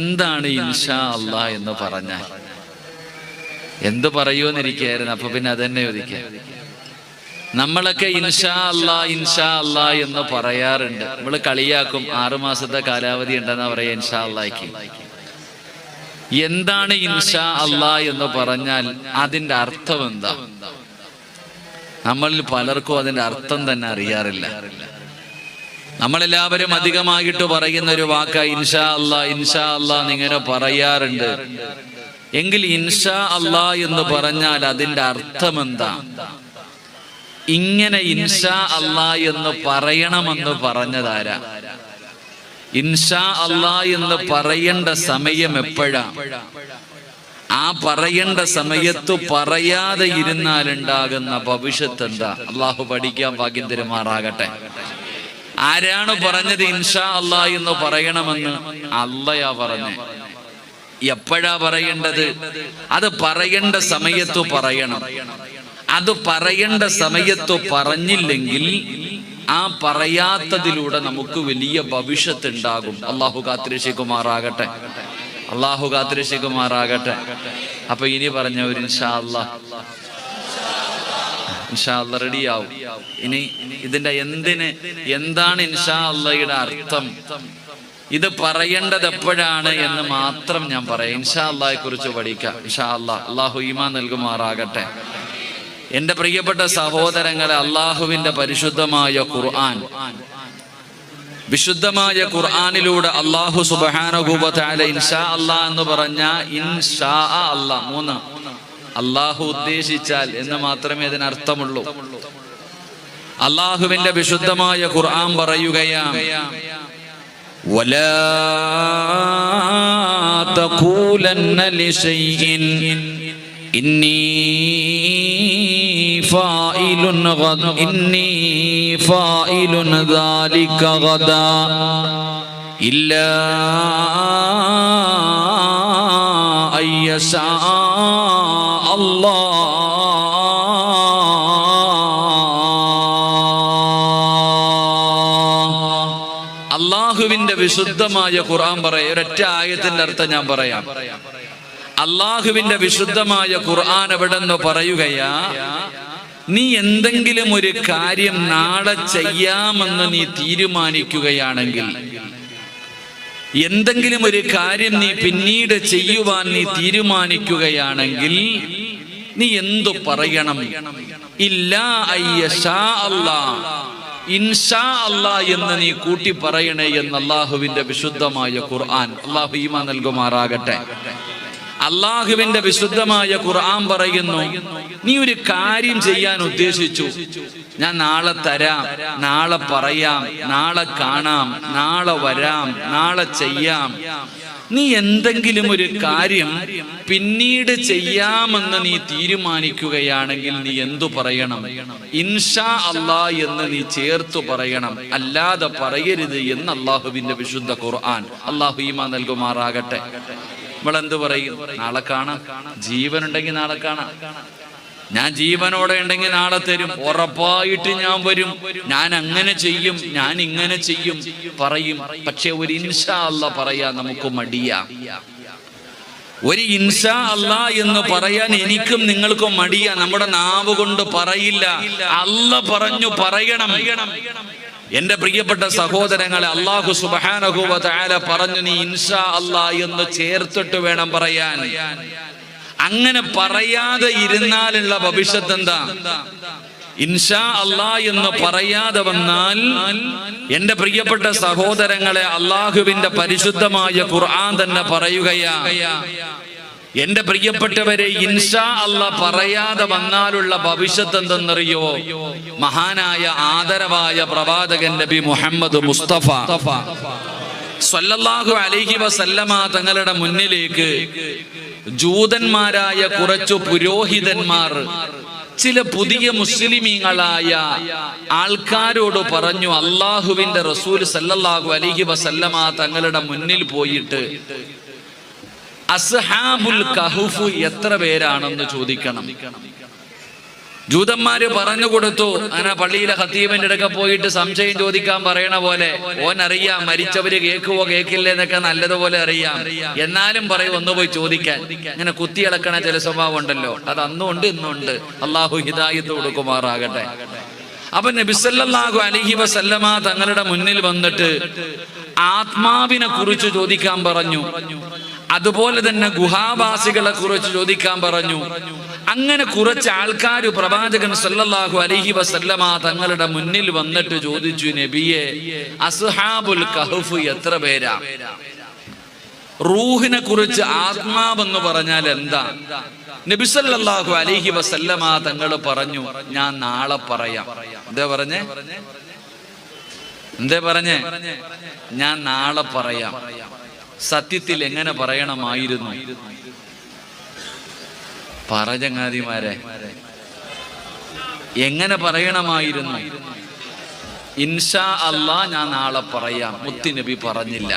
എന്താണ് ഇൻഷാ അല്ലാ എന്ന് പറഞ്ഞാൽ എന്ത് പറയൂന്നിരിക്കായിരുന്നു. അപ്പൊ പിന്നെ അതന്നെ ചോദിക്കാം. നമ്മളൊക്കെ ഇൻഷാ അല്ലാ എന്ന് പറയാറുണ്ട്. നമ്മൾ കളിയാക്കും, 6 മാസത്തെ കാലാവധി ഉണ്ടെന്നാ പറയാ ഇൻഷാ അല്ലായ്ക്ക്. എന്താണ് ഇൻഷാ അല്ലാ എന്ന് പറഞ്ഞാൽ അതിന്റെ അർത്ഥം എന്താ? നമ്മളിൽ പലർക്കും അതിന്റെ അർത്ഥം തന്നെ അറിയാറില്ല. നമ്മളെല്ലാവരും അധികമായിട്ട് പറയുന്ന ഒരു വാക്ക ഇൻഷാ അല്ലാ എന്നിങ്ങനെ പറയാറുണ്ട്. എങ്കിൽ ഇൻഷാ അല്ലാ എന്ന് പറഞ്ഞാൽ അതിന്റെ അർത്ഥം എന്താ? ഇങ്ങനെ ഇൻഷാ അല്ലാ എന്ന് പറയണമെന്ന് പറഞ്ഞതാരാ? ഇൻഷാ അല്ലാ എന്ന് പറയേണ്ട സമയം എപ്പോഴാ? ആ പറയേണ്ട സമയത്ത് പറയാതെ ഇരുന്നാലുണ്ടാകുന്ന ഭവിഷ്യത്ത് എന്താ? അള്ളാഹു പഠിക്കാൻ ഭാഗ്യം തരുമാറാകട്ടെ. ആരാണ് പറഞ്ഞത് ഇൻഷാ അല്ലാ എന്ന് പറയണമെന്ന്? അള്ളയാ പറഞ്ഞേ. എപ്പോഴാ പറയേണ്ടത്? അത് പറയേണ്ട സമയത്ത് പറയണം. അത് പറയേണ്ട സമയത്ത് പറഞ്ഞില്ലെങ്കിൽ ആ പറയാത്തതിലൂടെ നമുക്ക് വലിയ ഭവിഷ്യത്ത് ഉണ്ടാകും. അള്ളാഹു കാത്തിരക്ഷിക്കുമാറാകട്ടെ. അള്ളാഹു കാത്തിരക്ഷിക്കുമാറാകട്ടെ. അപ്പൊ ഇനി പറഞ്ഞ ഒരു ഇൻഷാ അല്ലാ റെഡിയാവും. ഇനി ഇതിന്റെ എന്താണ് ഇൻഷാ അല്ലായുടെ അർത്ഥം, ഇത് പറയേണ്ടത് എപ്പോഴാണ് എന്ന് മാത്രം ഞാൻ പറയാം. ഇൻഷാ അല്ലായെ കുറിച്ച് പഠിക്കാം. ഇൻഷാ അല്ലാ. അള്ളാഹു ഈമാൻ നൽകുമാറാകട്ടെ. എന്റെ പ്രിയപ്പെട്ട സഹോദരങ്ങളെ, അള്ളാഹുവിന്റെ പരിശുദ്ധമായ ഖുർആൻ, വിശുദ്ധമായ ഖുർആനിലൂടെ അള്ളാഹു സുബ്ഹാനഹു വ തആല ഇൻഷാ അല്ലാ എന്ന് പറഞ്ഞ ഇൻഷാ അല്ലാ 3 അള്ളാഹു ഉദ്ദേശിച്ചാൽ എന്ന് മാത്രമേ അതിനർത്ഥമുള്ളൂ. അള്ളാഹുവിന്റെ വിശുദ്ധമായ ഖുർആൻ പറയുകയാണ്, വലാ തഖൂലന്ന ലിശൈഇൻ ഇന്നി ഫായിലുൻ ദാലിക ഗദാ ഇല്ലാ അയ്യശാ അല്ലാഹ്. അള്ളാഹുവിന്റെ വിശുദ്ധമായ ഖുർആൻ പറയാം. ഒരൊറ്റ ആയത്തിന്റെ അർത്ഥം ഞാൻ പറയാം. അള്ളാഹുവിന്റെ വിശുദ്ധമായ ഖുർആൻ എവിടെന്ന് പറയുകയാ, നീ എന്തെങ്കിലും ഒരു കാര്യം നാളെ ചെയ്യാമെന്ന് നീ തീരുമാനിക്കുകയാണെങ്കിൽ, എന്തെങ്കിലും ഒരു കാര്യം നീ പിന്നീട് ചെയ്യുവാൻ നീ തീരുമാനിക്കുകയാണെങ്കിൽ നീ എന്തു പറയണം? ഇല്ലാ അയ്യശാ അല്ലാ, ഇൻഷാ അല്ലാ എന്ന് നീ കൂട്ടി പറയണേ എന്ന് അള്ളാഹുവിന്റെ വിശുദ്ധമായ ഖുർആൻ. അള്ളാഹു ഈമാൻ നൽകുമാറാകട്ടെ. അള്ളാഹുവിന്റെ വിശുദ്ധമായ ഖുർആൻ പറയുന്നു, നീ ഒരു കാര്യം ചെയ്യാൻ ഉദ്ദേശിച്ചു, ഞാൻ നാളെ തരാം, നാളെ പറയാം, നാളെ കാണാം, നാളെ വരാം, നാളെ ചെയ്യാം. നീ എന്തെങ്കിലും ഒരു കാര്യം പിന്നീട് ചെയ്യാമെന്ന് നീ തീരുമാനിക്കുകയാണെങ്കിൽ നീ എന്തു പറയണം? ഇൻഷാ അല്ലാ എന്ന് നീ ചേർത്തു പറയണം, അല്ലാതെ പറയരുത് എന്ന് അള്ളാഹുവിന്റെ വിശുദ്ധ ഖുർആൻ. അള്ളാഹു ഈമാൻ നൽകുമാറാകട്ടെ. നമ്മളെന്ത് പറയും? നാളെ കാണാം, ജീവനുണ്ടെങ്കിൽ നാളെ കാണാം, ഞാൻ ജീവനോടെ ഉണ്ടെങ്കിൽ നാളെ തരും, ഉറപ്പായിട്ട് ഞാൻ വരും, ഞാൻ അങ്ങനെ ചെയ്യും, ഞാൻ ഇങ്ങനെ ചെയ്യും പറയും. പക്ഷെ ഒരു ഇൻഷാ അല്ലാ പറയാൻ നമുക്ക് മടിയാ. ഒരു ഇൻഷാ അല്ലാ എന്ന് പറയാൻ എനിക്കും നിങ്ങൾക്കും മടിയാ. നമ്മുടെ നാവ് കൊണ്ട് പറയില്ല, അല്ലാ പറഞ്ഞു പറയണം. എന്റെ പ്രിയപ്പെട്ട സഹോദരങ്ങളെ, അല്ലാഹു സുബ്ഹാനഹു വ തആല പറഞ്ഞു, നീ ഇൻഷാ അല്ലാ എന്ന് ചേർത്തിട്ട് വേണം പറയാൻ. അങ്ങനെ പറയാതെ ഇരുന്നാലുള്ള ഭവിഷ്യത്ത് എന്താ? ഇൻഷാ അല്ലാ എന്ന് പറയാതെ വന്നാൽ, എന്റെ പ്രിയപ്പെട്ട സഹോദരങ്ങളെ, അള്ളാഹുവിന്റെ പരിശുദ്ധമായ ഖുർആൻ തന്നെ പറയുകയാ, എന്റെ പ്രിയപ്പെട്ടവരെ, ഇൻഷാ അല്ലാ പറയാതെ വന്നാലുള്ള ഭവിഷ്യത്ത് എന്തെന്നറിയോ? മഹാനായ ആദരവായ പ്രവാചകൻ നബി മുഹമ്മദ് മുസ്തഫ സ്വല്ലല്ലാഹു അലൈഹി വസല്ലമ തങ്ങളുടെ മുന്നിലേക്ക് ജൂതന്മാരായ കുറച്ചു പുരോഹിതന്മാർ ചില പുതിയ മുസ്ലിമീങ്ങളായ ആൾക്കാരോട് പറഞ്ഞു, അള്ളാഹുവിന്റെ റസൂൽ സല്ലല്ലാഹു അലൈഹി വസല്ലമ തങ്ങളുടെ മുന്നിൽ പോയിട്ട് അസ്ഹാബുൽ കഹ്ഫ് എത്ര പേരാണെന്ന് ചോദിക്കണം. ജൂതന്മാര് പറഞ്ഞു കൊടുത്തു. അങ്ങനെ പള്ളിയിലെ ഖത്തീബിന്റെ അടുക്ക പോയിട്ട് സംശയം ചോദിക്കാൻ പറയണ പോലെ ഓനറിയാം മരിച്ചവര് കേൾക്കുവോ കേൾക്കില്ലേ എന്നൊക്കെ നല്ലതുപോലെ അറിയാം. എന്നാലും പറയും ഒന്ന് പോയി ചോദിക്കാൻ. ഇങ്ങനെ കുത്തിയിളക്കണ ചില സ്വഭാവം ഉണ്ടല്ലോ, അത് അന്നുണ്ട് ഇന്നുണ്ട്. അള്ളാഹു ഹിദായത്ത് കൊടുക്കുമാറാകട്ടെ. അപ്പൊ നബി സല്ലല്ലാഹു അലൈഹി വസല്ലമ തങ്ങളുടെ മുന്നിൽ വന്നിട്ട് ആത്മാവിനെ കുറിച്ച് ചോദിക്കാൻ പറഞ്ഞു. അതുപോലെ തന്നെ ഗുഹാവാസികളെ കുറിച്ച് ചോദിക്കാൻ പറഞ്ഞു. അങ്ങനെ കുറച്ച് ആൾക്കാർ പ്രവാചകൻ സല്ലല്ലാഹു അലൈഹി വസല്ലമ തങ്ങളുടെ മുന്നിൽ വന്നിട്ട് ചോദിച്ചു, നബിയെ, അസ്ഹാബുൽ കഹ്ഫ് എത്ര പേരാ? റൂഹിനെ കുറിച്ച് ആത്മാവെന്ന് പറഞ്ഞാൽ എന്താ? നബി സല്ലല്ലാഹു അലൈഹി വസല്ലമ തങ്ങൾ പറഞ്ഞു, ഞാൻ നാളെ പറയാം. എന്താ പറഞ്ഞേ? ഞാൻ നാളെ പറയാം. സത്യത്തിൽ എങ്ങനെ പറയണമായിരുന്നു? ചങ്ങാതിമാരെ, എങ്ങനെ പറയണമായിരുന്നു? ഇൻഷാ അല്ലാ ഞാൻ നാളെ പറയാം. മുത്തുനബി പറഞ്ഞില്ല.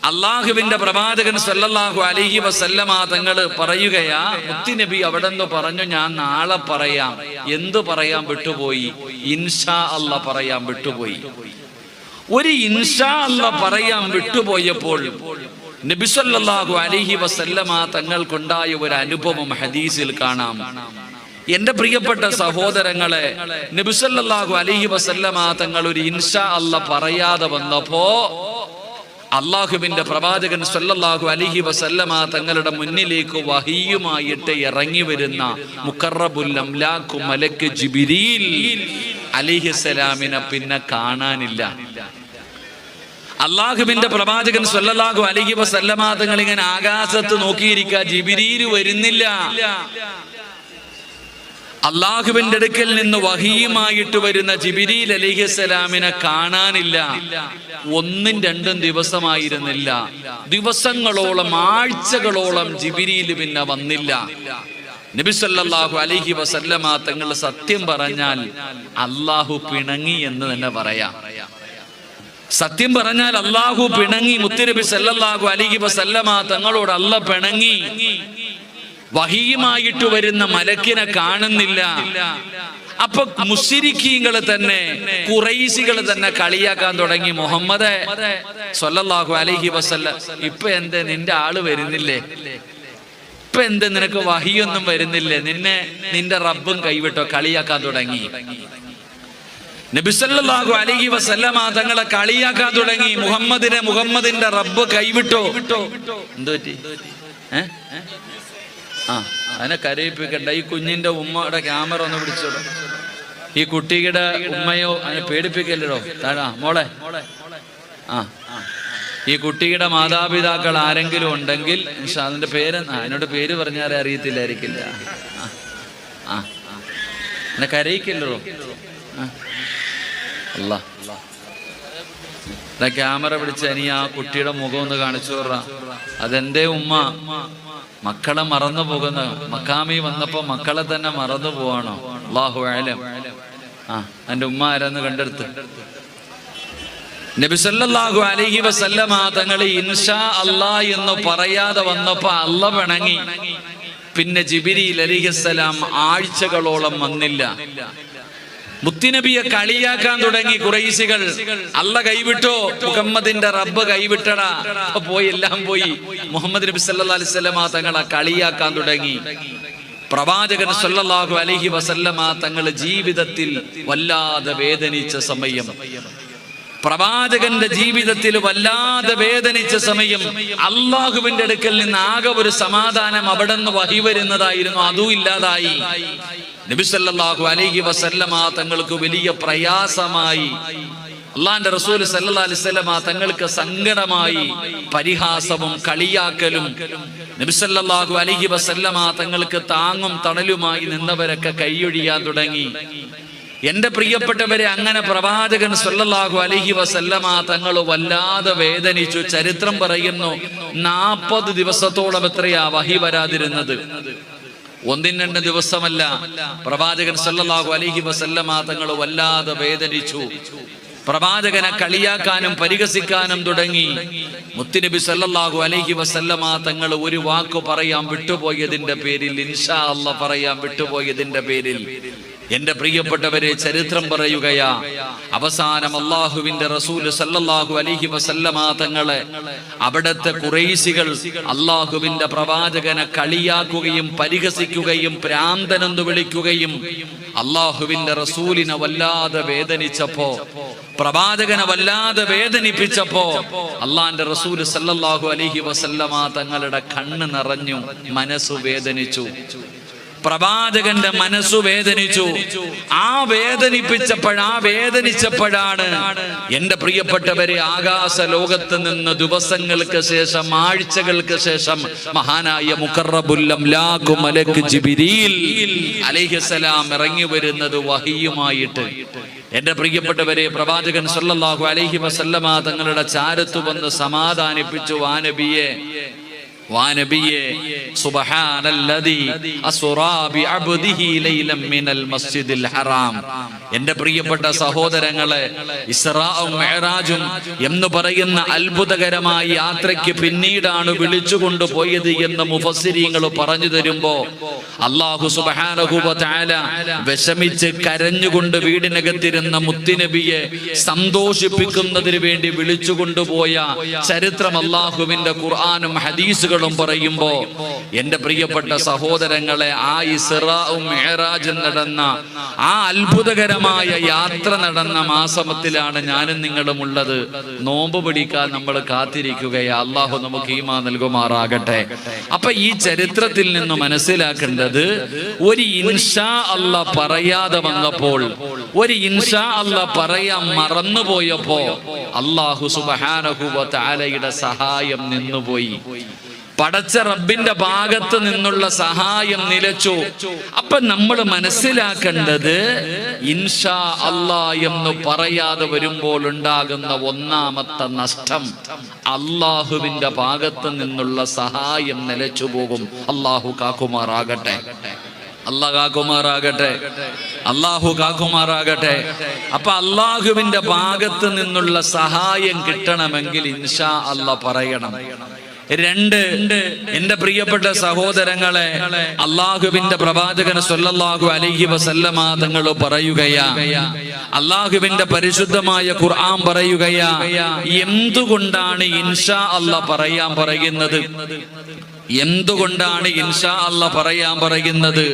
അള്ളാഹുവിന്റെ പ്രവാചകൻ സല്ലല്ലാഹു അലൈഹി വസല്ലമ തങ്ങൾ പറയുകയാ, മുത്തുനബി അവിടെ നിന്ന് പറഞ്ഞു, ഞാൻ നാളെ പറയാം. എന്തു പറയാൻ വിട്ടുപോയി? ഇൻഷാ അല്ലാ പറയാൻ വിട്ടുപോയി. ഒരു ഇൻഷാ അല്ലാ പറയാൻ വിട്ടുപോയപ്പോൾ നബി സല്ലല്ലാഹു അലൈഹി വസല്ലമ തങ്ങൾക്കുണ്ടായ ഒരു അനുഭവം ഹദീസിൽ കാണാം. എന്റെ പ്രിയപ്പെട്ട സഹോദരങ്ങളെ, നബി സല്ലല്ലാഹു അലൈഹി വസല്ലമ തങ്ങൾ ഒരു ഇൻഷാ അല്ലാ പറയാതെ വന്നപ്പോ അള്ളാഹുവിന്റെ പ്രവാചകൻ സല്ലല്ലാഹു അലൈഹി വസല്ലമ തങ്ങളുടെ മുന്നിലേക്ക് വഹിയുമായിട്ട് ഇറങ്ങി വരുന്ന മുഖറബുൽ അംലാഖു മലക്ക് ജിബ്രീൽ അലൈഹിസ്സലാമിനെ പിന്നെ കാണാനില്ല. അള്ളാഹുവിന്റെ പ്രവാചകൻ സല്ലല്ലാഹു അലൈഹി വസല്ലമ തങ്ങൾ ഇങ്ങനെ ആകാശത്ത് നോക്കിയിരിക്കുക, ജിബ്രീൽ വരുന്നില്ല. അള്ളാഹുവിന്റെ അടുക്കൽ നിന്ന് വഹിയുമായിട്ട് വരുന്ന ജിബ്രീൽ അലൈഹിസ്സലാമിനെ കാണാനില്ല. 1-2 ദിവസമായിരുന്നില്ല, ദിവസങ്ങളോളം, ആഴ്ചകളോളം ജിബ്രീൽ പിന്നെ വന്നില്ല. നബി സല്ലല്ലാഹു അലൈഹി വസല്ലമ തങ്ങൾ സത്യം പറഞ്ഞാൽ അള്ളാഹു പിണങ്ങി എന്ന് തന്നെ പറയാം. സത്യം പറഞ്ഞാൽ അള്ളാഹു പിണങ്ങി. മുത്തുനബി സല്ലല്ലാഹു അലൈഹി വസല്ലമ തങ്ങളോട് അല്ലാഹു പിണങ്ങി. വഹിയുമായിട്ട് വരുന്ന മലക്കിനെ കാണുന്നില്ല. അപ്പൊ മുശ്രിക്കീങ്ങൾ തന്നെ, ഖുറൈശികൾ തന്നെ കളിയാക്കാൻ തുടങ്ങി. മുഹമ്മദ് സല്ലല്ലാഹു അലൈഹി വസല്ലം, ഇപ്പൊ എന്തേ നിന്റെ ആള് വരുന്നില്ലേ? ഇപ്പൊ എന്തേ നിനക്ക് വഹിയൊന്നും വരുന്നില്ലേ? നിന്റെ റബ്ബും കൈവിട്ടോ? കളിയാക്കാൻ തുടങ്ങി. നബി സല്ലല്ലാഹു അലൈഹി വസല്ലമ തങ്ങളെ കളിയാക്കാൻ തുടങ്ങി. മുഹമ്മദിന്റെ റബ്ബ് കൈവിട്ടോ? എന്തു പറ്റി? അതിനെ കരയിപ്പിക്കണ്ട. ഈ കുഞ്ഞിന്റെ ഉമ്മയുടെ ക്യാമറ ഒന്ന് പിടിച്ചോളൂ. ഈ കുട്ടിയുടെ ഉമ്മയോ അതിനെ പേടിപ്പിക്കല്ലോ. താഴാ മോളെ. ഈ കുട്ടിയുടെ മാതാപിതാക്കൾ ആരെങ്കിലും ഉണ്ടെങ്കിൽ അതിന്റെ പേര്, അതിനോട് പേര് പറഞ്ഞാലേ അറിയത്തില്ലായിരിക്കില്ല. എന്നെ കരയിക്കല്ലോ. അല്ലാ, ക്യാമറ പിടിച്ച് ഇനി ആ കുട്ടിയുടെ മുഖം ഒന്ന് കാണിച്ചു പറ. അതെന്റെ ഉമ്മ മക്കളെ മറന്നു പോകുന്ന, മക്കാമി വന്നപ്പോ മക്കളെ തന്നെ മറന്നു പോവാണോ? അല്ലാഹു അഅലം. എന്റെ ഉമ്മ ആരെന്ന് കണ്ടെടുത്ത്. നബി സല്ലല്ലാഹു അലൈഹി വസല്ലമ തങ്ങൾ ഇൻഷാ അല്ലാ എന്ന് പറയാതെ വന്നപ്പോ അല്ലാഹു പിണങ്ങി. പിന്നെ ജിബ്രീൽ അലൈഹിസ്സലാം ആഴ്ചകളോളം വന്നില്ല. മുത്തുനബിയെ കളിയാക്കാൻ തുടങ്ങി ഖുറൈശികൾ. അല്ല കൈവിട്ടോ? മുഹമ്മദിന്റെ റബ്ബ് കൈവിട്ടടാ. പോയി, എല്ലാം പോയി. മുഹമ്മദ് നബി സല്ലല്ലാഹു അലൈഹി വസല്ലമ തങ്ങളെ കളിയാക്കാൻ തുടങ്ങി. പ്രവാചകൻ സല്ലല്ലാഹു അലൈഹി വസല്ലമ തങ്ങൾ ജീവിതത്തിൽ വല്ലാതെ വേദനിച്ച സമയം, പ്രവാചകന്റെ ജീവിതത്തിൽ വല്ലാതെ വേദനിച്ച സമയം, അള്ളാഹുവിന്റെ അടുക്കൽ നിന്ന് ആകെ ഒരു സമാധാനം അവിടെ നിന്ന് വഹി വരുന്നതായിരുന്നു, അതും ഇല്ലാതായി. നബി സല്ലല്ലാഹു അലൈഹി വസല്ലമ തങ്ങൾക്ക് വലിയ പ്രയാസമായി. അള്ളാന്റെ റസൂൽ സല്ലല്ലാഹു അലൈഹി വസല്ലമ തങ്ങൾക്ക് സങ്കടമായി. പരിഹാസവും കളിയാക്കലും. നബി സല്ലല്ലാഹു അലൈഹി വസല്ലമ തങ്ങൾക്ക് താങ്ങും തണലുമായി നിന്നവരൊക്കെ കൈയൊഴിയാൻ തുടങ്ങി. എന്റെ പ്രിയപ്പെട്ടവരെ, അങ്ങനെ പ്രവാചകൻ സല്ലല്ലാഹു അലൈഹി വസല്ലമ തങ്ങൾ വല്ലാതെ വേദനിച്ചു. ചരിത്രം പറയുന്നു 40 ദിവസത്തോളം എത്രയാ വഹി വരാതിരുന്നത്. 1-2 ദിവസമല്ല. പ്രവാചകൻ സല്ലല്ലാഹു അലൈഹി വസല്ലമ തങ്ങൾ വല്ലാതെ വേദനിച്ചു. പ്രവാചകനെ കളിയാക്കാനും പരിഹസിക്കാനും തുടങ്ങി. മുത്തുനബി സല്ലല്ലാഹു അലൈഹി വസല്ലമ തങ്ങൾ ഒരു വാക്ക് പറയാൻ വിട്ടുപോയതിന്റെ പേരിൽ, ഇൻഷാ അല്ലാഹ് പറയാൻ വിട്ടുപോയതിന്റെ പേരിൽ എന്റെ പ്രിയപ്പെട്ടവരെ ചരിത്രം പറയുകയാ. അവസാനം അള്ളാഹുവിന്റെ റസൂൽ സല്ലല്ലാഹു അലൈഹി വസല്ലമ തങ്ങളെ അവിടത്തെ ഖുറൈശികൾ അള്ളാഹുവിന്റെ പ്രവാചകനെ കളിയാക്കുകയും പരിഹസിക്കുകയും ഭ്രാന്തനെന്ന് വിളിക്കുകയും അള്ളാഹുവിന്റെ റസൂലിനെ വല്ലാതെ വേദനിച്ചപ്പോ, പ്രവാചകനെ വല്ലാതെ വേദനിപ്പിച്ചപ്പോ അള്ളാന്റെ റസൂൽ സല്ലല്ലാഹു അലൈഹി വസല്ലമ തങ്ങളുടെ കണ്ണ് നിറഞ്ഞു, മനസ്സു വേദനിച്ചു. പ്രവാചകന്റെ മനസ്സു വേദനിച്ചു. ആ വേദനിച്ചപ്പോഴാണ് എന്റെ പ്രിയപ്പെട്ടവരെ ആകാശ ലോകത്ത് നിന്ന് ദിവസങ്ങൾക്ക് ശേഷം, ആഴ്ചകൾക്ക് ശേഷം മഹാനായ മുഖറബുൽ അംലാഖ് മലക്ക് ജിബ്രീൽ അലൈഹിസ്സലാം ഇറങ്ങി വരുന്നത് വഹിയുമായിട്ട്. എന്റെ പ്രിയപ്പെട്ടവരെ, പ്രവാചകൻ സല്ലല്ലാഹു അലൈഹി വസല്ലമ തങ്ങളുടെ ചാരത്തു വന്ന് സമാധാനിപ്പിച്ചു. വാനബിയെ സുബ്ഹാനല്ലദീ അസ്റാ ബിഅബ്ദിഹി ലൈലൻ മിനൽ മസ്ജിദിൽ ഹറാം. എന്റെ പ്രിയപ്പെട്ട സഹോദരങ്ങളെ, ഇസ്റാഉം മിഅ്റാജും എന്ന് പറയുന്ന അത്ഭുതകരമായ യാത്രയ്ക്ക് പിന്നീടാണ് വിളിച്ചുകൊണ്ടുപോയത് എന്ന് മുഫസ്സിരീങ്ങൾ പറഞ്ഞു തരുമ്പോ അല്ലാഹു സുബ്ഹാനഹു വ തആല വിഷമിച്ച് കരഞ്ഞുകൊണ്ട് വീടിനകത്തിരുന്ന മുത്തുനബിയെ സന്തോഷിപ്പിക്കുന്നതിന് വേണ്ടി വിളിച്ചുകൊണ്ടുപോയ ചരിത്രം അല്ലാഹുവിന്റെ ഖുർആനും ഹദീസുകളും പറയുമ്പോ എന്റെ പ്രിയപ്പെട്ട സഹോദരങ്ങളെ, ആ ഇസ്റാഉം മിഅ്റാജും നടന്ന, ആ അത്ഭുതകരമായ യാത്ര നടന്ന മാസത്തിലാണ് ഞാനും നിങ്ങളും ഉള്ളത്. നോമ്പ് പിടിക്കാൻ നമ്മൾ കാത്തിരിക്കുകയാ. അല്ലാഹു നമുക്ക് ഈമാൻ നൽകുമാറാകട്ടെ. അപ്പൊ ഈ ചരിത്രത്തിൽ നിന്ന് മനസ്സിലാക്കേണ്ടത്, ഒരു ഇൻഷാ അല്ലാഹ് പറയാതെ വന്നപ്പോൾ, ഒരു ഇൻഷാ അല്ലാഹ് പറയാൻ മറന്നുപോയപ്പോ അല്ലാഹു സുബ്ഹാനഹു വ തആലയുടെ സഹായം നിന്നുപോയി. പടച്ച റബ്ബിന്റെ ഭാഗത്ത് നിന്നുള്ള സഹായം നിലച്ചു. അപ്പൊ നമ്മൾ മനസ്സിലാക്കേണ്ടത്, ഇൻഷാ അല്ലാഹ് എന്ന് പറയാതെ വരുമ്പോൾ ഉണ്ടാകുന്ന ഒന്നാമത്തെ നഷ്ടം, അള്ളാഹുവിന്റെ ഭാഗത്ത് നിന്നുള്ള സഹായം നിലച്ചു പോകും. അള്ളാഹു കാക്കുമാറാകട്ടെ, അള്ളാഹു കാക്കുമാറാകട്ടെ. അപ്പൊ അള്ളാഹുവിന്റെ ഭാഗത്ത് നിന്നുള്ള സഹായം കിട്ടണമെങ്കിൽ ഇൻഷാ അല്ലാഹ് പറയണം. രണ്ട്, എന്റെ പ്രിയപ്പെട്ട സഹോദരങ്ങളെ, അള്ളാഹുവിന്റെ പ്രവാചകൻ സല്ലല്ലാഹു അലൈഹി വസല്ലമ തങ്ങൾ പറയുകയാ, അള്ളാഹുവിന്റെ പരിശുദ്ധമായ ഖുർആൻ പറയുകയാ, എന്തുകൊണ്ടാണ് ഇൻഷാ അല്ലാഹ് പറയാൻ പറയുന്നത്? എന്തുകൊണ്ടാണ് ഇൻഷാ അല്ലാഹ് പറയാൻ പറയുന്നത്?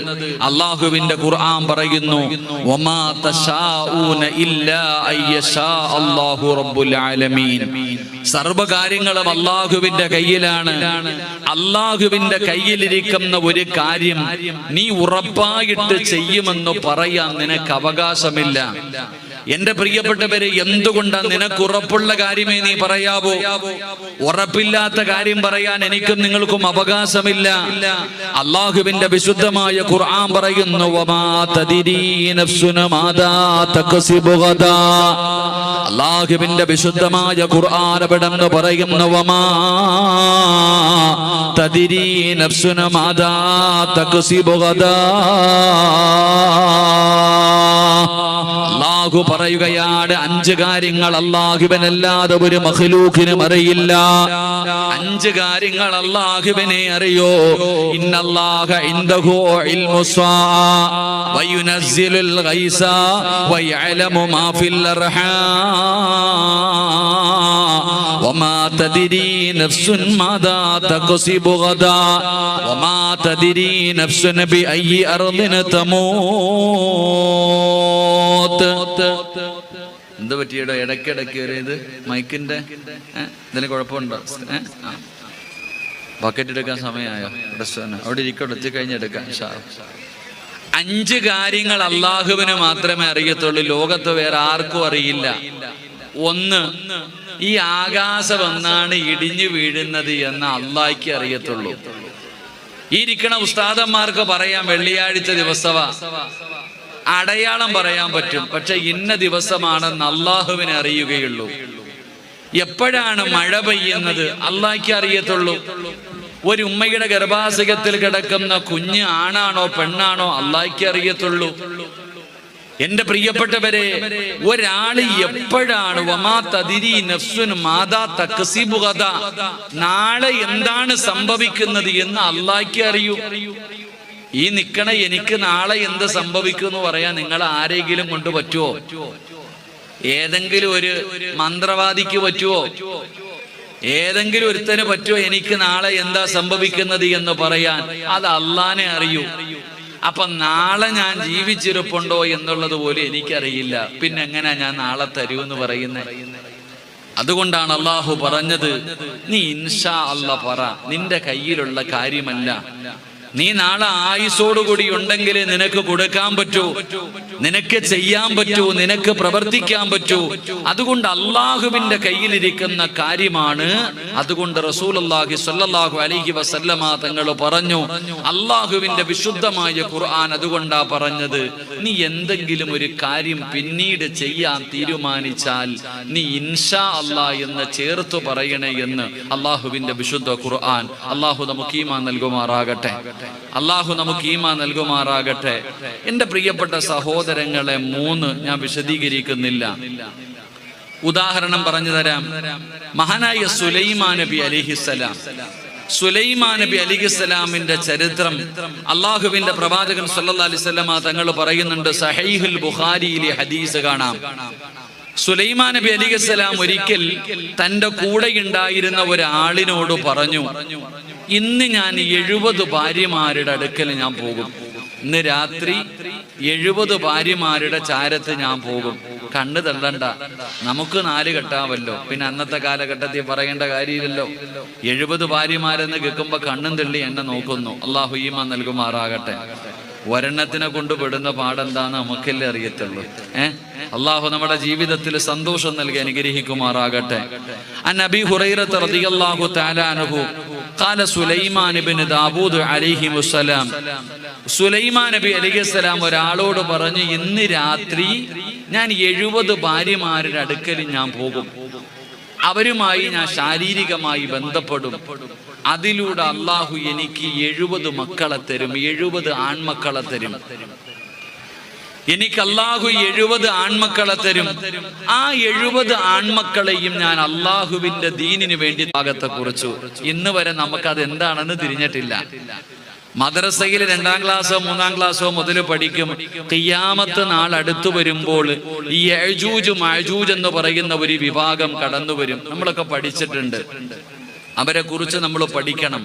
അള്ളാഹുവിന്റെ ഖുർആൻ പറയുന്നു, വമാ തശാഊന ഇല്ലാ അയ്യശാ അല്ലാഹു റബ്ബുൽ ആലമീൻ. സർവകാര്യങ്ങളും അള്ളാഹുവിന്റെ കയ്യിലാണ്. അള്ളാഹുവിന്റെ കയ്യിലിരിക്കുന്ന ഒരു കാര്യം നീ ഉറപ്പായിട്ട് ചെയ്യുമെന്ന് പറയാൻ നിനക്ക് അവകാശമില്ല. എന്റെ പ്രിയപ്പെട്ടവരെ, എന്തുകൊണ്ടാ നിനക്ക് ഉറപ്പുള്ള കാര്യമേ നീ പറയാവോ? ഉറപ്പില്ലാത്ത കാര്യം പറയാൻ എനിക്കും നിങ്ങൾക്കും അവകാശമില്ല. അള്ളാഹുവിന്റെ വിശുദ്ധമായ ഖുർആൻ പറയുന്നു, വമാ തദ്രീ നഫ്സുൻ മാദാ തക്സിബു ഗദാ. അള്ളാഹുവിന്റെ വിശുദ്ധമായ ഖുർആൻ എവിടെന്ന് പറയുന്നു, വമാ തദ്രീ നഫ്സുൻ മാദാ തക്സിബു ഗദാ. അല്ലാഹു പറയുകയാണ്, 5 കാര്യങ്ങൾ അല്ലാഹുവിനല്ലാതെ ഒരു മഖ്ലൂഖിനും അറിയില്ല. 5 കാര്യങ്ങൾ അല്ലാഹുവിനെ അറിയോ. ഇന്നല്ലാഹ ഇൻദഹു ഇൽമുസ്സാ വയുനസ്സിലുൽ ഗൈസ വയഅലമു മാ ഫിൽ അർഹാം വമാ തദ്രീ നഫ്സുൻ മാദാ തക്സിബു ഗദാ വമാ തദ്രീ നഫ്സുൻ ബിഅയ്യി അർദിൻ തമൂത്ത്. എന്ത് പറ്റിയടോ ഇടയ്ക്കിടയ്ക്ക് ഒരു ഇത് മൈക്കിന്റെ ഇതിന് കുഴപ്പമുണ്ടോ? ബക്കറ്റ് എടുക്കാൻ സമയമായോ? അവിടെ ഇരിക്കട്ടെ, എത്തിക്കഴിഞ്ഞെടുക്കാം. 5 കാര്യങ്ങൾ അള്ളാഹുവിന് മാത്രമേ അറിയത്തുള്ളൂ, ലോകത്ത് വേറെ ആർക്കും അറിയില്ല. 1, ഈ ആകാശം എന്നാണ് ഇടിഞ്ഞു വീഴുന്നത് എന്ന് അള്ളാഹ്ക്ക് അറിയത്തുള്ളൂ. ഈ ഇരിക്കണ ഉസ്താദന്മാർക്ക് പറയാം വെള്ളിയാഴ്ച ദിവസമാ, അടയാളം പറയാൻ പറ്റും, പക്ഷെ ഇന്ന ദിവസമാണെന്ന് അള്ളാഹുവിനെ അറിയുകയുള്ളൂ. എപ്പോഴാണ് മഴ പെയ്യുന്നത് അള്ളാഹ്ക്ക് അറിയത്തുള്ളൂ. ഒരു ഉമ്മയുടെ ഗർഭാശയത്തിൽ കിടക്കുന്ന കുഞ്ഞ് ആണാണോ പെണ്ണാണോ അള്ളാഹ്ക്ക് അറിയത്തുള്ളൂ. എന്റെ പ്രിയപ്പെട്ടവരെ, ഒരാള് എപ്പോഴാണ് വമാ തദിരി നഫ്സുൻ മാദാ തക്സിബു ഗദാ, നാളെ എന്താണ് സംഭവിക്കുന്നത് എന്ന് അല്ലാഹ്ക്കേ അറിയൂ. ഈ നിക്കണ എനിക്ക് നാളെ എന്ത് സംഭവിക്കും എന്ന് പറയാൻ നിങ്ങൾ ആരെങ്കിലും കൊണ്ട് പറ്റുമോ? ഏതെങ്കിലും ഒരു മന്ത്രവാദിക്ക് പറ്റുമോ? ഏതെങ്കിലും ഒരുത്തന് പറ്റുമോ എനിക്ക് നാളെ എന്താ സംഭവിക്കുന്നത് എന്ന് പറയാൻ? അത് അള്ളാനെ അറിയൂ. അപ്പൊ നാളെ ഞാൻ ജീവിച്ചിരിപ്പുണ്ടോ എന്നുള്ളത് പോലും എനിക്കറിയില്ല. പിന്നെ എങ്ങനെയാ ഞാൻ നാളെ തരൂ എന്ന് പറയുന്നത്? അതുകൊണ്ടാണ് അള്ളാഹു പറഞ്ഞത്, നീ ഇൻഷാ അല്ലാഹ് പറ, നിന്റെ കയ്യിലുള്ള കാര്യമല്ല. നീ നാളെ ആയുസോടുകൂടി ഉണ്ടെങ്കിലേ നിനക്ക് കൊടുക്കാൻ പറ്റൂ, നിനക്ക് ചെയ്യാൻ പറ്റൂ, നിനക്ക് പ്രവർത്തിക്കാൻ പറ്റൂ. അതുകൊണ്ട് അള്ളാഹുവിന്റെ കയ്യിലിരിക്കുന്ന കാര്യമാണ്. അതുകൊണ്ട് റസൂലുള്ളാഹി സ്വല്ലല്ലാഹു അലൈഹി വസല്ലമ തങ്ങൾ പറഞ്ഞു, അള്ളാഹുവിന്റെ വിശുദ്ധമായ ഖുർആൻ അതുകൊണ്ടാ പറഞ്ഞത്, നീ എന്തെങ്കിലും ഒരു കാര്യം പിന്നീട് ചെയ്യാൻ തീരുമാനിച്ചാൽ നീ ഇൻഷാ അല്ലാഹ് എന്ന് ചേർത്ത് പറയണേ എന്ന് അള്ളാഹുവിന്റെ വിശുദ്ധ ഖുർആൻ. അള്ളാഹു നമുക്ക് ഈമാൻ നൽകുമാറാകട്ടെ. അള്ളാഹു നമുക്ക് ഈമാൻ നൽകുമാറാകട്ടെ. എന്റെ പ്രിയപ്പെട്ട സഹോദരങ്ങളെ, 3 ഞാൻ വിശദീകരിക്കുന്നില്ല, ഉദാഹരണം പറഞ്ഞു തരാം. മഹാനായ സുലൈമാൻ നബി അലൈഹിസ്സലാം, സുലൈമാൻ നബി അലൈഹിസ്സലാമിന്റെ ചരിത്രം അള്ളാഹുവിന്റെ പ്രവാചകൻ സല്ലല്ലാഹു അലൈഹി വസല്ലമ തങ്ങൾ പറയുന്നുണ്ട്. സഹീഹുൽ ബുഖാരിയിലെ ഹദീസ് കാണാം. സുലൈമാൻ നബി അലൈഹിസ്സലാം ഒരിക്കൽ തന്റെ കൂടെ ഉണ്ടായിരുന്ന ഒരാളിനോട് പറഞ്ഞു, ഇന്ന് ഞാൻ 70 ഭാര്യമാരുടെ അടുക്കൽ ഞാൻ പോകും. ഇന്ന് രാത്രി 70 ഭാര്യമാരുടെ ചാരത്ത് ഞാൻ പോകും. കണ്ണ് തള്ളണ്ട, നമുക്ക് 4 കെട്ടാവല്ലോ. പിന്നെ അന്നത്തെ കാലഘട്ടത്തിൽ പറയേണ്ട കാര്യമില്ലല്ലോ. 70 ഭാര്യമാരെന്ന് കേൾക്കുമ്പോ കണ്ണും തള്ളി എന്നെ നോക്കുന്നു. അള്ളാഹു ഈമാൻ നൽകുമാറാകട്ടെ. ഒരെണ്ണത്തിനെ കൊണ്ട് പെടുന്ന പാടെന്താന്ന് നമുക്കല്ലേ അറിയത്തുള്ളൂ. അള്ളാഹു നമ്മുടെ ജീവിതത്തിൽ സന്തോഷം നൽകി അനുഗ്രഹിക്കുമാറാകട്ടെ. അൻ അബീ ഹുറൈറ റളിയല്ലാഹു തആല അൻഹു ഖാല സുലൈമാൻ ഇബ്നു ദാവൂദ് അലൈഹിമുസ്സലാം, സുലൈമാൻ നബി അലൈഹിസ്സലാം ഒരാളോട് പറഞ്ഞു, ഇന്ന് രാത്രി ഞാൻ 70 ഭാര്യമാരുടെ അടുക്കൽ ഞാൻ പോകും. അവരുമായി ഞാൻ ശാരീരികമായി ബന്ധപ്പെടും. അതിലൂടെ അള്ളാഹു എനിക്ക് 70 മക്കളെ തരും, 70 ആൺമക്കളെ തരും. എനിക്ക് അള്ളാഹു 70 ആൺമക്കളെ തരും. ആ 70 ആൺമക്കളെയും ഞാൻ അള്ളാഹുവിന്റെ ദീനിന് വേണ്ടി ഭാഗത്തെ കുറിച്ചു. ഇന്ന് വരെ നമുക്കത് എന്താണെന്ന് തിരിഞ്ഞിട്ടില്ല. മദ്രസയിൽ 2ാം ക്ലാസ്സോ 3ാം ക്ലാസ്സോ മുതൽ പഠിക്കും. ഖിയാമത്ത് നാൾ അടുത്തു വരുമ്പോൾ ഈ യഅജൂജ് മഅജൂജ് എന്ന് പറയുന്ന ഒരു വിഭാഗം കടന്നു വരും. നമ്മളൊക്കെ പഠിച്ചിട്ടുണ്ട്, അവരെ കുറിച്ച് നമ്മൾ പഠിക്കണം.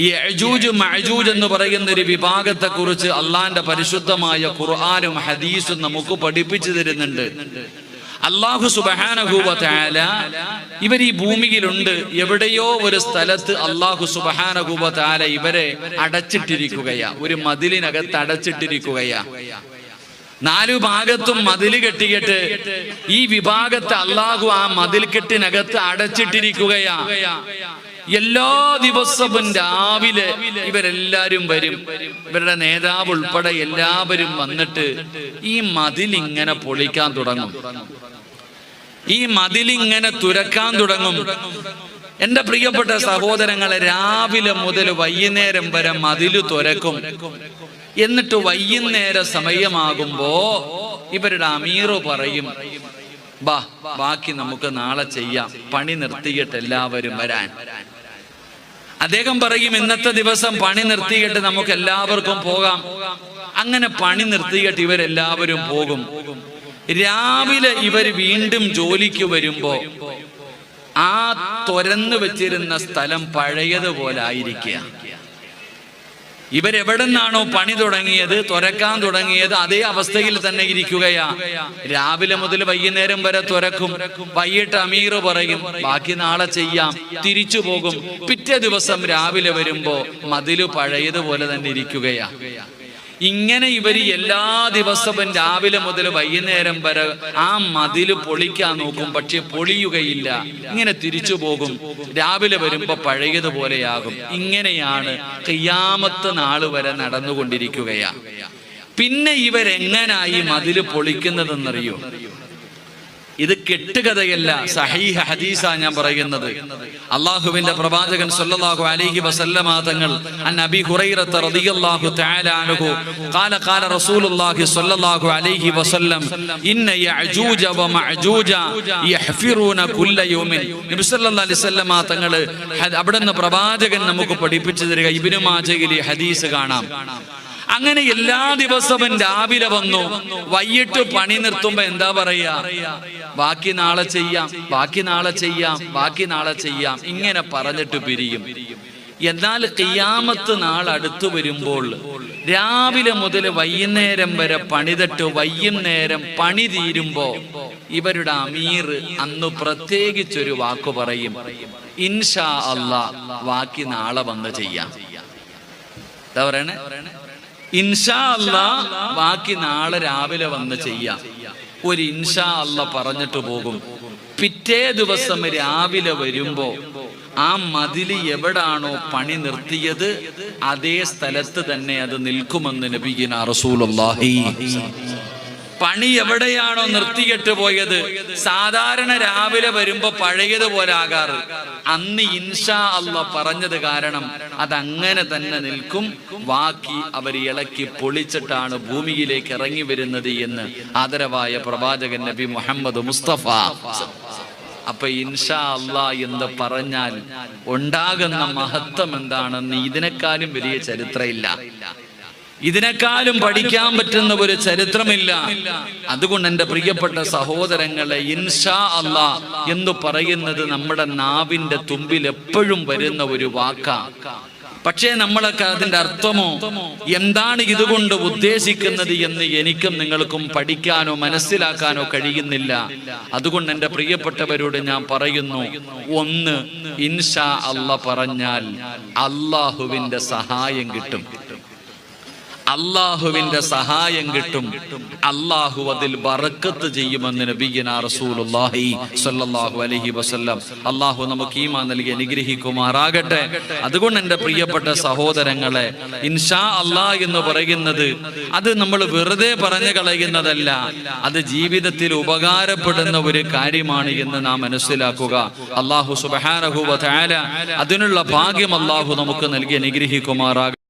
ഈ യഅജൂജ് മഅജൂജ് എന്ന് പറയുന്ന ഒരു വിഭാഗത്തെ കുറിച്ച് അള്ളാന്റെ പരിശുദ്ധമായ ഖുർആനും ഹദീസും നമുക്ക് പഠിപ്പിച്ചു തരുന്നുണ്ട്. അല്ലാഹു സുബ്ഹാനഹു വ തആല ഇവർ ഈ ഭൂമിയിലുണ്ട്. എവിടെയോ ഒരു സ്ഥലത്ത് അല്ലാഹു സുബ്ഹാനഹു വ തആല ഇവരെ അടച്ചിട്ടിരിക്കുകയാ, ഒരു മതിലിനകത്ത് അടച്ചിട്ടിരിക്കുകയാ. 4 ഭാഗത്തും മതിൽ കെട്ടിയിട്ട് ഈ വിഭാഗത്തെ അല്ലാഹു ആ മതിൽ കെട്ടിനകത്ത് അടച്ചിട്ടിരിക്കുകയാ. എല്ലാ ദിവസവും രാവിലെ ഇവരെല്ലാരും വരും. ഇവരുടെ നേതാവ് ഉൾപ്പെടെ എല്ലാവരും വന്നിട്ട് ഈ മതിലിങ്ങനെ പൊളിക്കാൻ തുടങ്ങും, ഈ മതിലിങ്ങനെ തുരക്കാൻ തുടങ്ങും. എന്റെ പ്രിയപ്പെട്ട സഹോദരങ്ങളെ, രാവിലെ മുതൽ വൈകുന്നേരം വരെ മതില് തുരക്കും. എന്നിട്ട് വൈകുന്നേര സമയമാകുമ്പോ ഇവരുടെ അമീറ് പറയും, ബാക്കി നമുക്ക് നാളെ ചെയ്യാം, പണി നിർത്തിയിട്ട് എല്ലാവരും വരാൻ. അദ്ദേഹം പറയും, ഇന്നത്തെ ദിവസം പണി നിർത്തിയിട്ട് നമുക്ക് എല്ലാവർക്കും പോകാം. അങ്ങനെ പണി നിർത്തിയിട്ട് ഇവരെല്ലാവരും പോകും. രാവിലെ ഇവർ വീണ്ടും ജോലിക്ക് വരുമ്പോ ആ തുറന്നു വെച്ചിരുന്ന സ്ഥലം പഴയതുപോലെ ആയിരിക്കുക. ഇവരെവിടെ നിന്നാണോ പണി തുടങ്ങിയത്, തുറക്കാൻ തുടങ്ങിയത്, അതേ അവസ്ഥയിൽ തന്നെ ഇരിക്കുകയാ. രാവിലെ മുതൽ വൈകുന്നേരം വരെ തുറക്കും. വൈകിട്ട് അമീർ പറയും, ബാക്കി നാളെ ചെയ്യാം, തിരിച്ചു പോകും. പിറ്റേ ദിവസം രാവിലെ വരുമ്പോ മതില് പഴയതുപോലെ തന്നെ ഇരിക്കുകയാ. ഇങ്ങനെ ഇവര് എല്ലാ ദിവസവും രാവിലെ മുതൽ വൈകുന്നേരം വരെ ആ മതില് പൊളിക്കാൻ നോക്കും, പക്ഷെ പൊളിയുകയില്ല. ഇങ്ങനെ തിരിച്ചു പോകും. രാവിലെ വരുമ്പോ പഴയതുപോലെയാകും. ഇങ്ങനെയാണ് ഖിയാമത്ത് നാള് വരെ നടന്നുകൊണ്ടിരിക്കുകയാ. പിന്നെ ഇവരെങ്ങനായി മതില് പൊളിക്കുന്നതെന്നറിയോ? ഇത് കെട്ടുകഥയല്ല, സഹീഹ ഹദീസാ ഞാൻ പറയുന്നത്. അള്ളാഹുവിന്റെ പ്രവാചകൻ സല്ലല്ലാഹു അലൈഹി വസല്ലമ തങ്ങൾ അൻ അബീ ഹുറൈറത റളിയല്ലാഹു തആല അൻഹു ഖാല ഖാല റസൂലുള്ളാഹി സ്വല്ലല്ലാഹു അലൈഹി വസല്ലം ഇന്ന യഅജൂജ വമഅജൂജ യഹ്ഫിറൂന കുല്ല യൗമിൻ. നബി സല്ലല്ലാഹു അലൈഹി വസല്ലമ തങ്ങൾ അവിടുന്ന് പ്രവാചകൻ നമുക്ക് പഠിപ്പിച്ചു തരിക. ഇബ്നു മാജയിൽ ഈ ഹദീസ് കാണാം. അങ്ങനെ എല്ലാ ദിവസവും രാവിലെ വന്നു വൈകിട്ട് പണി നിർത്തുമ്പോ എന്താ പറയാ? ബാക്കി നാളെ ചെയ്യാം, ബാക്കി നാളെ ചെയ്യാം, ബാക്കി നാളെ ചെയ്യാം, ഇങ്ങനെ പറഞ്ഞിട്ട് പിരിയും. എന്നാൽ ഖിയാമത്ത് നാൾ അടുത്തു വരുമ്പോൾ രാവിലെ മുതൽ വൈകുന്നേരം വരെ പണിതിട്ട് വൈകുന്നേരം പണി തീരുമ്പോ ഇവരുടെ അമീർ അന്ന് പ്രത്യേകിച്ചൊരു വാക്ക് പറയും, ഇൻഷാ അല്ലാ ബാക്കി നാളെ വന്ന് ചെയ്യാം. എന്താ പറയണേ? ഇൻഷാ അല്ലാ ബാക്കി നാളെ രാവിലെ വന്ന് ചെയ്യാം. ഒരു ഇൻഷാ അല്ലാ പറഞ്ഞിട്ട് പോകും. പിറ്റേ ദിവസം രാവിലെ വരുമ്പോ ആ മതില് എവിടാണോ പണി നിർത്തിയത് അതേ സ്ഥലത്ത് തന്നെ അത് നിൽക്കുമെന്ന് നബിയുനാ റസൂലുള്ളാഹി. പണി എവിടെയാണോ നിർത്തിയിട്ട് പോയത് സാധാരണ രാവിലെ വരുമ്പോ പഴയതുപോലെ ആകാറ്. അന്ന് ഇൻഷാ അല്ലാഹ് പറഞ്ഞത് കാരണം അതങ്ങനെ തന്നെ നിൽക്കും. ബാക്കി അവർ ഇളക്കി പൊളിച്ചിട്ടാണ് ഭൂമിയിലേക്ക് ഇറങ്ങി വരുന്നത് എന്ന് ആദരവായ പ്രവാചകൻ നബി മുഹമ്മദ് മുസ്തഫ. അപ്പൊ ഇൻഷാ അല്ലാഹ് എന്ന് പറഞ്ഞാൽ ഉണ്ടാകുന്ന മഹത്വം എന്താണെന്ന് ഇതിനേക്കാളും വലിയ ചരിത്രമില്ല, ഇതിനേക്കാളും പഠിക്കാൻ പറ്റുന്ന ഒരു ചരിത്രമില്ല. അതുകൊണ്ട് എൻ്റെ പ്രിയപ്പെട്ട സഹോദരങ്ങളെ, ഇൻഷാ അല്ലാഹ് എന്ന് പറയുന്നത് നമ്മുടെ നാവിന്റെ തുമ്പിൽ എപ്പോഴും വരുന്ന ഒരു വാക്കാണ്. പക്ഷേ നമ്മളൊക്കെ അതിന്റെ അർത്ഥമോ എന്താണ് ഇതുകൊണ്ട് ഉദ്ദേശിക്കുന്നത് എന്ന് എനിക്കും നിങ്ങൾക്കും പഠിക്കാനോ മനസ്സിലാക്കാനോ കഴിയുന്നില്ല. അതുകൊണ്ട് എൻ്റെ പ്രിയപ്പെട്ടവരോട് ഞാൻ പറയുന്നു, ഒന്ന്, ഇൻഷാ അല്ലാഹ് പറഞ്ഞാൽ അല്ലാഹുവിന്റെ സഹായം കിട്ടും, അല്ലാഹുവിന്റെ സഹായം കിട്ടും. അല്ലാഹു അതിൽ ബറക്കത്ത് ചെയ്യുമെന്ന് നബിയുനാ റസൂലുള്ളാഹി സ്വല്ലല്ലാഹു അലൈഹി വസല്ലം. അല്ലാഹു നമുക്ക് ഈമാൻ നൽകി അനുഗ്രഹിക്കുമാറാകട്ടെ. അതുകൊണ്ട് എൻ്റെ പ്രിയപ്പെട്ട സഹോദരങ്ങളെ, ഇൻഷാ അല്ലാഹ് എന്ന് പറയുന്നത് അത് നമ്മൾ വെറുതെ പറഞ്ഞു കളയുന്നതല്ല, അത് ജീവിതത്തിൽ ഉപകാരപ്പെടുന്ന ഒരു കാര്യമാണ് എന്ന് നാം മനസ്സിലാക്കുക. അല്ലാഹു സുബ്ഹാനഹു വ തആല അതിനുള്ള ഭാഗ്യം അല്ലാഹു നമുക്ക് നൽകി അനുഗ്രഹിക്കുമാറാകട്ടെ.